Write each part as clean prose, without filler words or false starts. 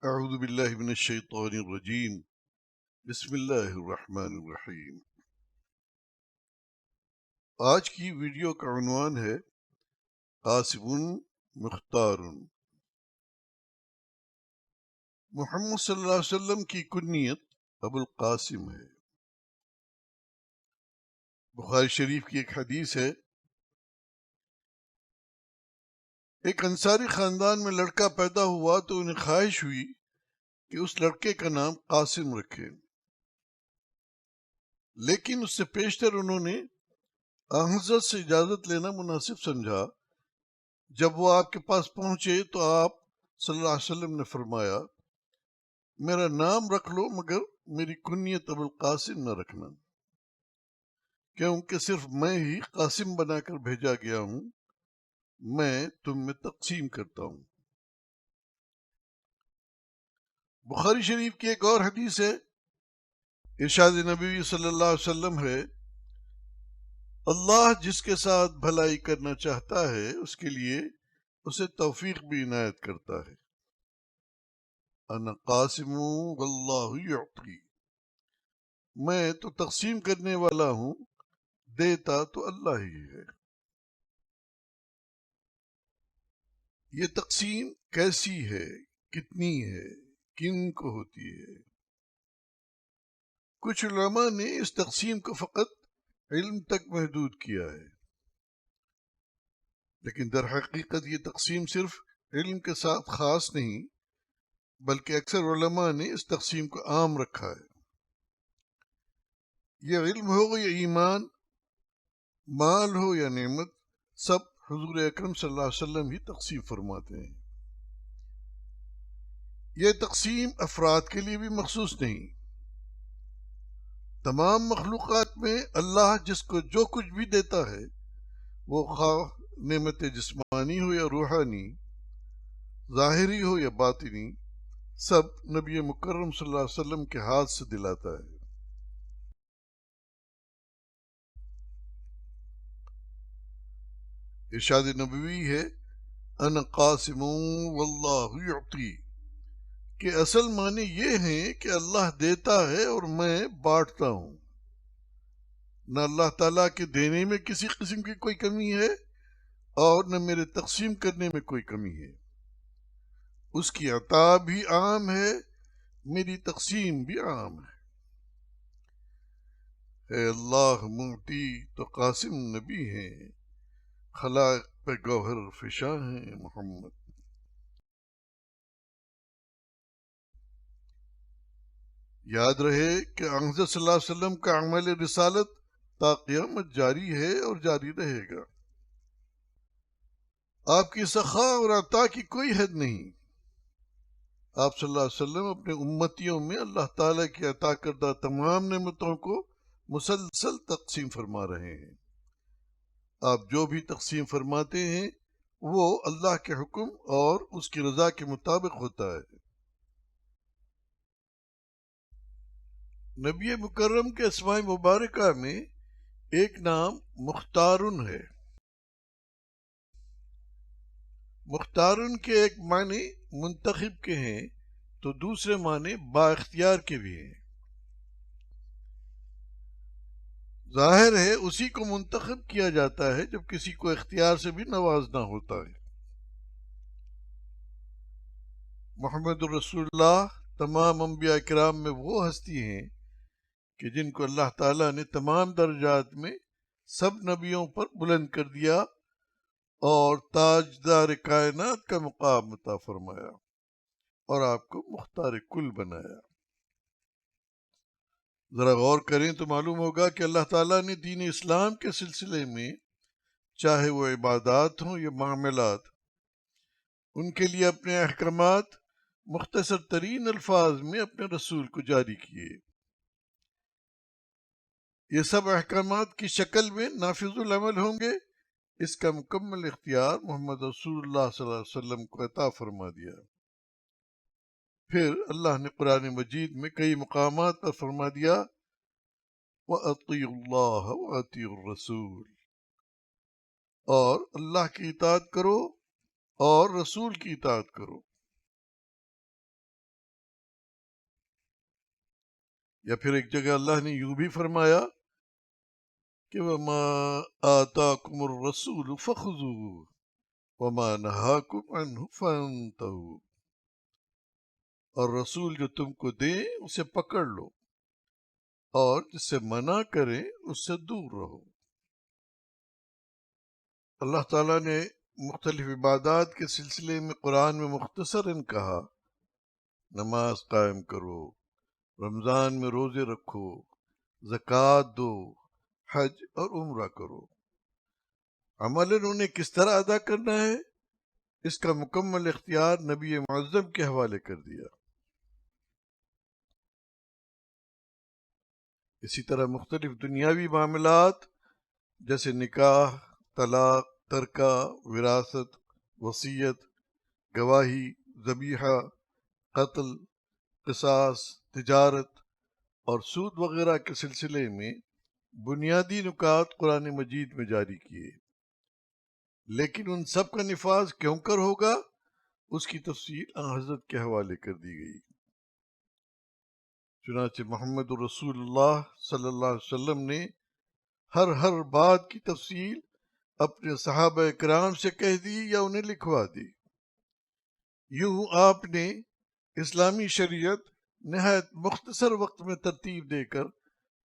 اعوذ باللہ من الشیطان الرجیم بسم اللہ الرحمن الرحیم۔ آج کی ویڈیو کا عنوان ہے قاسم مختار۔ محمد صلی اللہ علیہ وسلم کی کنیت ابو القاسم ہے۔ بخاری شریف کی ایک حدیث ہے، ایک انصاری خاندان میں لڑکا پیدا ہوا تو انہیں خواہش ہوئی کہ اس لڑکے کا نام قاسم رکھے، لیکن اس سے پیشتر انہوں نے حضرت سے اجازت لینا مناسب سمجھا۔ جب وہ آپ کے پاس پہنچے تو آپ صلی اللہ علیہ وسلم نے فرمایا، میرا نام رکھ لو مگر میری کنیت ابو القاسم نہ رکھنا، کیونکہ صرف میں ہی قاسم بنا کر بھیجا گیا ہوں، میں تم میں تقسیم کرتا ہوں۔ بخاری شریف کی ایک اور حدیث ہے، ارشاد نبی صلی اللہ علیہ وسلم ہے، اللہ جس کے ساتھ بھلائی کرنا چاہتا ہے اس کے لیے اسے توفیق بھی عنایت کرتا ہے۔ انا قاسم واللہ یعطی، میں تو تقسیم کرنے والا ہوں، دیتا تو اللہ ہی ہے۔ یہ تقسیم کیسی ہے، کتنی ہے، کن کو ہوتی ہے؟ کچھ علماء نے اس تقسیم کو فقط علم تک محدود کیا ہے، لیکن در حقیقت یہ تقسیم صرف علم کے ساتھ خاص نہیں، بلکہ اکثر علماء نے اس تقسیم کو عام رکھا ہے۔ یہ علم ہو یا ایمان، مال ہو یا نعمت، سب حضور اکرم صلی اللہ علیہ وسلم ہی تقسیم فرماتے ہیں۔ یہ تقسیم افراد کے لیے بھی مخصوص نہیں، تمام مخلوقات میں اللہ جس کو جو کچھ بھی دیتا ہے، وہ خواہ نعمت جسمانی ہو یا روحانی، ظاہری ہو یا باطنی، سب نبی مکرم صلی اللہ علیہ وسلم کے ہاتھ سے دلاتا ہے۔ ارشاد نبوی ہے، انا قاسم واللہ یعطی، کہ اصل معنی یہ ہیں کہ اللہ دیتا ہے اور میں بانٹتا ہوں۔ نہ اللہ تعالیٰ کے دینے میں کسی قسم کی کوئی کمی ہے اور نہ میرے تقسیم کرنے میں کوئی کمی ہے۔ اس کی عطا بھی عام ہے، میری تقسیم بھی عام ہے۔ اے اللہ معطی تو قاسم نبی ہیں، خلائق پہ گوہر فشاں ہیں محمد۔ یاد رہے کہ حضرت صلی اللہ علیہ وسلم کا عمل رسالت تا قیامت جاری ہے اور جاری رہے گا۔ آپ کی سخا اور عطا کی کوئی حد نہیں۔ آپ صلی اللہ علیہ وسلم اپنے امتیوں میں اللہ تعالیٰ کی عطا کردہ تمام نعمتوں کو مسلسل تقسیم فرما رہے ہیں۔ آپ جو بھی تقسیم فرماتے ہیں وہ اللہ کے حکم اور اس کی رضا کے مطابق ہوتا ہے۔ نبی مکرم کے اسماء مبارکہ میں ایک نام مختارن ہے۔ مختارن کے ایک معنی منتخب کے ہیں تو دوسرے معنی با اختیار کے بھی ہیں۔ ظاہر ہے اسی کو منتخب کیا جاتا ہے جب کسی کو اختیار سے بھی نوازنا ہوتا ہے۔ محمد الرسول اللہ تمام انبیاء کرام میں وہ ہستی ہیں کہ جن کو اللہ تعالیٰ نے تمام درجات میں سب نبیوں پر بلند کر دیا اور تاجدار کائنات کا مقام عطا فرمایا اور آپ کو مختار کل بنایا۔ ذرا غور کریں تو معلوم ہوگا کہ اللہ تعالیٰ نے دین اسلام کے سلسلے میں چاہے وہ عبادات ہوں یا معاملات، ان کے لیے اپنے احکامات مختصر ترین الفاظ میں اپنے رسول کو جاری کیے۔ یہ سب احکامات کی شکل میں نافذ العمل ہوں گے، اس کا مکمل اختیار محمد رسول اللہ صلی اللہ علیہ وسلم کو عطا فرما دیا۔ پھر اللہ نے قرآن مجید میں کئی مقامات پر فرما دیا، وَأَطِيعُوا اللَّهَ وَأَطِيعُوا الرَّسُولَ، اور اللہ کی اطاعت کرو اور رسول کی اطاعت کرو۔ یا پھر ایک جگہ اللہ نے یوں بھی فرمایا کہ وَمَا آتَاكُمُ الرَّسُولُ فَخُذُوهُ وَمَا نَهَاكُمْ عَنْهُ فَانْتَهُوا، اور رسول جو تم کو دیں اسے پکڑ لو، اور جس سے منع کریں اس سے دور رہو۔ اللہ تعالیٰ نے مختلف عبادات کے سلسلے میں قرآن میں مختصراً کہا، نماز قائم کرو، رمضان میں روزے رکھو، زکوٰۃ دو، حج اور عمرہ کرو۔ عملاً انہیں کس طرح ادا کرنا ہے اس کا مکمل اختیار نبی معظم کے حوالے کر دیا۔ اسی طرح مختلف دنیاوی معاملات جیسے نکاح، طلاق، ترکہ، وراثت، وصیت، گواہی، ذبیحہ، قتل، قصاص، تجارت اور سود وغیرہ کے سلسلے میں بنیادی نکات قرآن مجید میں جاری کیے، لیکن ان سب کا نفاذ کیوں کر ہوگا اس کی تفصیل حضرت کے حوالے کر دی گئی۔ چنانچہ محمد رسول اللہ صلی اللہ علیہ وسلم نے ہر بات کی تفصیل اپنے صحابہ کرام سے کہہ دی یا انہیں لکھوا دی۔ یوں آپ نے اسلامی شریعت نہایت مختصر وقت میں ترتیب دے کر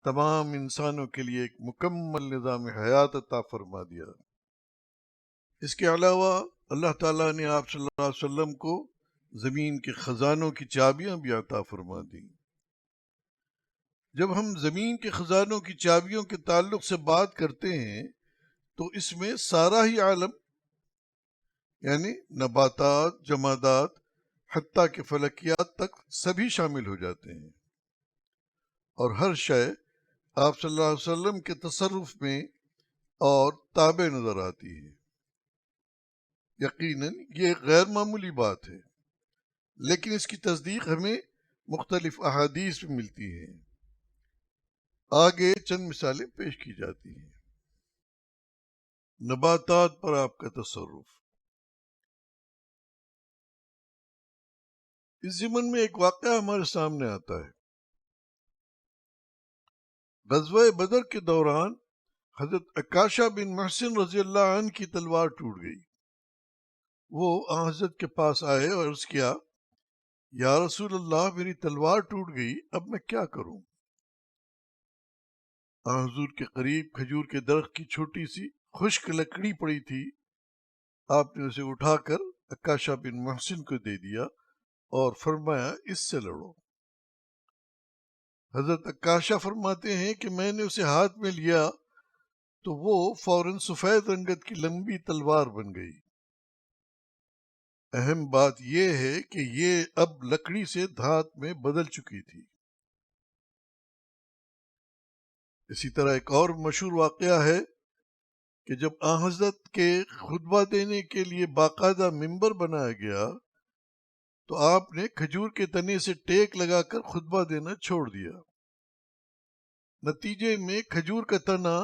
تمام انسانوں کے لیے ایک مکمل نظام حیات عطا فرما دیا۔ اس کے علاوہ اللہ تعالیٰ نے آپ صلی اللہ علیہ وسلم کو زمین کے خزانوں کی چابیاں بھی عطا فرما دیں۔ جب ہم زمین کے خزانوں کی چابیوں کے تعلق سے بات کرتے ہیں تو اس میں سارا ہی عالم یعنی نباتات، جمادات، حتیٰ کہ فلکیات تک سبھی شامل ہو جاتے ہیں، اور ہر شے آپ صلی اللہ علیہ وسلم کے تصرف میں اور تابع نظر آتی ہے۔ یقیناً یہ ایک غیر معمولی بات ہے، لیکن اس کی تصدیق ہمیں مختلف احادیث میں ملتی ہے۔ آگے چند مثالیں پیش کی جاتی ہیں۔ نباتات پر آپ کا تصرف۔ اس ضمن میں ایک واقعہ ہمارے سامنے آتا ہے۔ غزوہ بدر کے دوران حضرت عکاشہ بن محصن رضی اللہ عنہ کی تلوار ٹوٹ گئی۔ وہ حضرت کے پاس آئے اور عرض کیا، یا رسول اللہ میری تلوار ٹوٹ گئی، اب میں کیا کروں؟ حضور کے قریب کھجور کے درخت کی چھوٹی سی خشک لکڑی پڑی تھی، آپ نے اسے اٹھا کر عکاشہ بن محصن کو دے دیا اور فرمایا اس سے لڑو۔ حضرت عکاشہ فرماتے ہیں کہ میں نے اسے ہاتھ میں لیا تو وہ فوراً سفید رنگت کی لمبی تلوار بن گئی۔ اہم بات یہ ہے کہ یہ اب لکڑی سے دھات میں بدل چکی تھی۔ اسی طرح ایک اور مشہور واقعہ ہے کہ جب حضرت کے خطبہ دینے کے لیے باقاعدہ ممبر بنایا گیا تو آپ نے کھجور کے تنے سے ٹیک لگا کر خطبہ دینا چھوڑ دیا۔ نتیجے میں کھجور کا تنا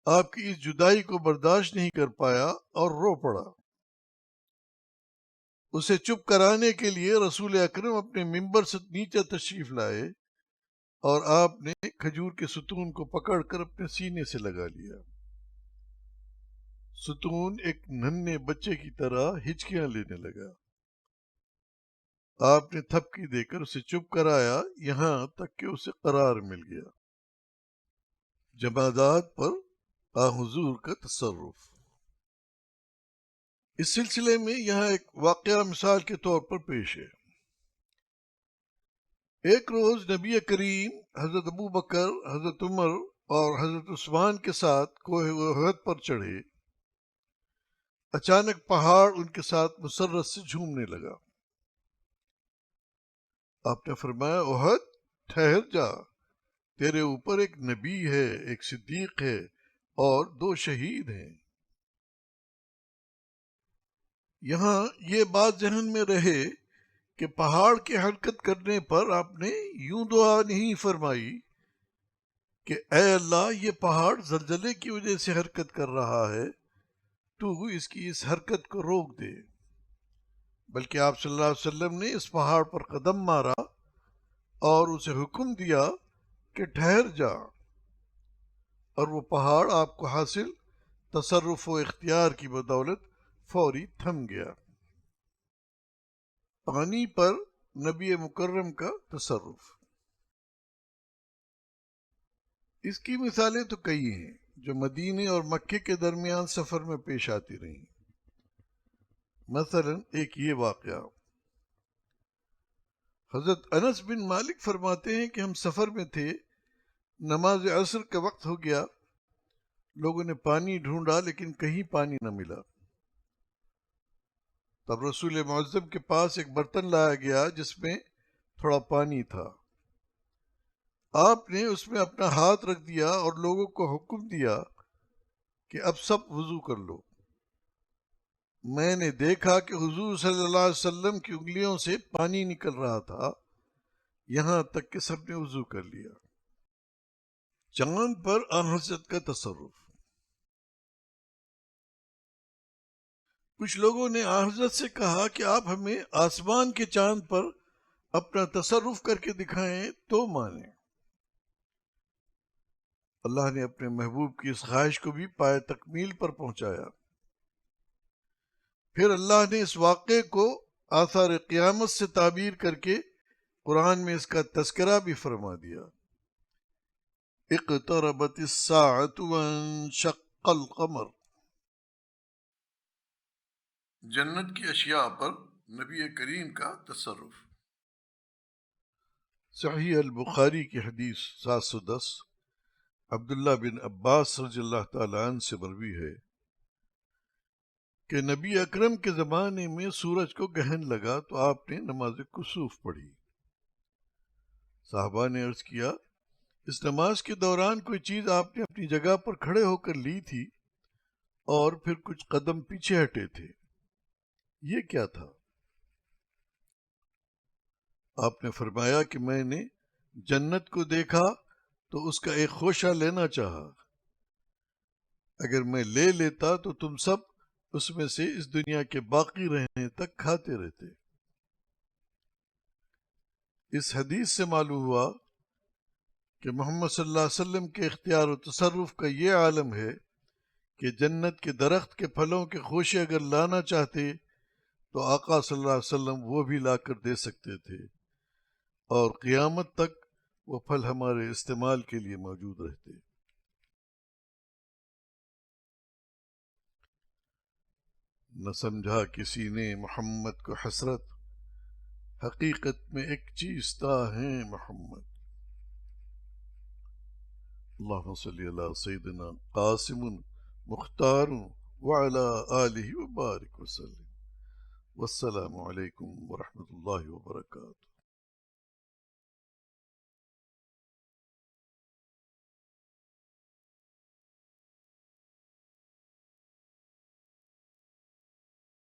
آپ کی اس جدائی کو برداشت نہیں کر پایا اور رو پڑا۔ اسے چپ کرانے کے لیے رسول اکرم اپنے ممبر سے نیچے تشریف لائے اور آپ نے کھجور کے ستون کو پکڑ کر اپنے سینے سے لگا لیا۔ ستون ایک ننھے بچے کی طرح ہچکیاں لینے لگا۔ آپ نے تھپکی دے کر اسے چپ کرایا یہاں تک کہ اسے قرار مل گیا۔ جمادات پر حضور کا تصرف۔ اس سلسلے میں یہاں ایک واقعہ مثال کے طور پر پیش ہے۔ ایک روز نبی کریم حضرت ابو بکر، حضرت عمر اور حضرت عثمان کے ساتھ کوہ احد پر چڑھے۔ اچانک پہاڑ ان کے ساتھ مسرت سے جھومنے لگا۔ آپ نے فرمایا، احد ٹھہر جا، تیرے اوپر ایک نبی ہے، ایک صدیق ہے اور 2 شہید ہیں۔ یہاں یہ بات ذہن میں رہے کہ پہاڑ کے حرکت کرنے پر آپ نے یوں دعا نہیں فرمائی کہ اے اللہ یہ پہاڑ زلزلے کی وجہ سے حرکت کر رہا ہے، تو اس کی اس حرکت کو روک دے، بلکہ آپ صلی اللہ علیہ وسلم نے اس پہاڑ پر قدم مارا اور اسے حکم دیا کہ ٹھہر جا، اور وہ پہاڑ آپ کو حاصل تصرف و اختیار کی بدولت فوری تھم گیا۔ پانی پر نبی مکرم کا تصرف۔ اس کی مثالیں تو کئی ہیں جو مدینے اور مکے کے درمیان سفر میں پیش آتی رہیں۔ مثلا ایک یہ واقعہ، حضرت انس بن مالک فرماتے ہیں کہ ہم سفر میں تھے، نماز عصر کا وقت ہو گیا، لوگوں نے پانی ڈھونڈا لیکن کہیں پانی نہ ملا۔ تب رسول معظم کے پاس ایک برتن لایا گیا جس میں تھوڑا پانی تھا۔ آپ نے اس میں اپنا ہاتھ رکھ دیا اور لوگوں کو حکم دیا کہ اب سب وضو کر لو۔ میں نے دیکھا کہ حضور صلی اللہ علیہ وسلم کی انگلیوں سے پانی نکل رہا تھا، یہاں تک کہ سب نے وضو کر لیا۔ چاند پر آن حضرت کا تصرف۔ کچھ لوگوں نے آن حضرت سے کہا کہ آپ ہمیں آسمان کے چاند پر اپنا تصرف کر کے دکھائیں تو مانیں۔ اللہ نے اپنے محبوب کی اس خواہش کو بھی پائے تکمیل پر پہنچایا۔ پھر اللہ نے اس واقعے کو آثار قیامت سے تعبیر کر کے قرآن میں اس کا تذکرہ بھی فرما دیا۔ اقتربت الساعۃ وانشق القمر۔ جنت کی اشیاء پر نبی کریم کا تصرف۔ صحیح البخاری کی حدیث 710 عبداللہ بن عباس رضی اللہ تعالی عنہ سے مروی ہے کہ نبی اکرم کے زمانے میں سورج کو گرہن لگا تو آپ نے نماز کسوف پڑھی۔ صحابہ نے عرض کیا، اس نماز کے دوران کوئی چیز آپ نے اپنی جگہ پر کھڑے ہو کر لی تھی اور پھر کچھ قدم پیچھے ہٹے تھے، یہ کیا تھا؟ آپ نے فرمایا کہ میں نے جنت کو دیکھا تو اس کا ایک خوشہ لینا چاہا، اگر میں لے لیتا تو تم سب اس میں سے اس دنیا کے باقی رہنے تک کھاتے رہتے۔ اس حدیث سے معلوم ہوا کہ محمد صلی اللہ علیہ وسلم کے اختیار و تصرف کا یہ عالم ہے کہ جنت کے درخت کے پھلوں کے خوشے اگر لانا چاہتے تو آقا صلی اللہ علیہ وسلم وہ بھی لا کر دے سکتے تھے، اور قیامت تک وہ پھل ہمارے استعمال کے لیے موجود رہتے۔ نہ سمجھا کسی نے محمد کو حسرت، حقیقت میں ایک چیز تا ہے محمد۔ اللہم صلی علی سیدنا قاسم مختار وعلی آلہ وبارک وسلم۔ والسلام علیکم ورحمۃ اللہ وبرکاتہ۔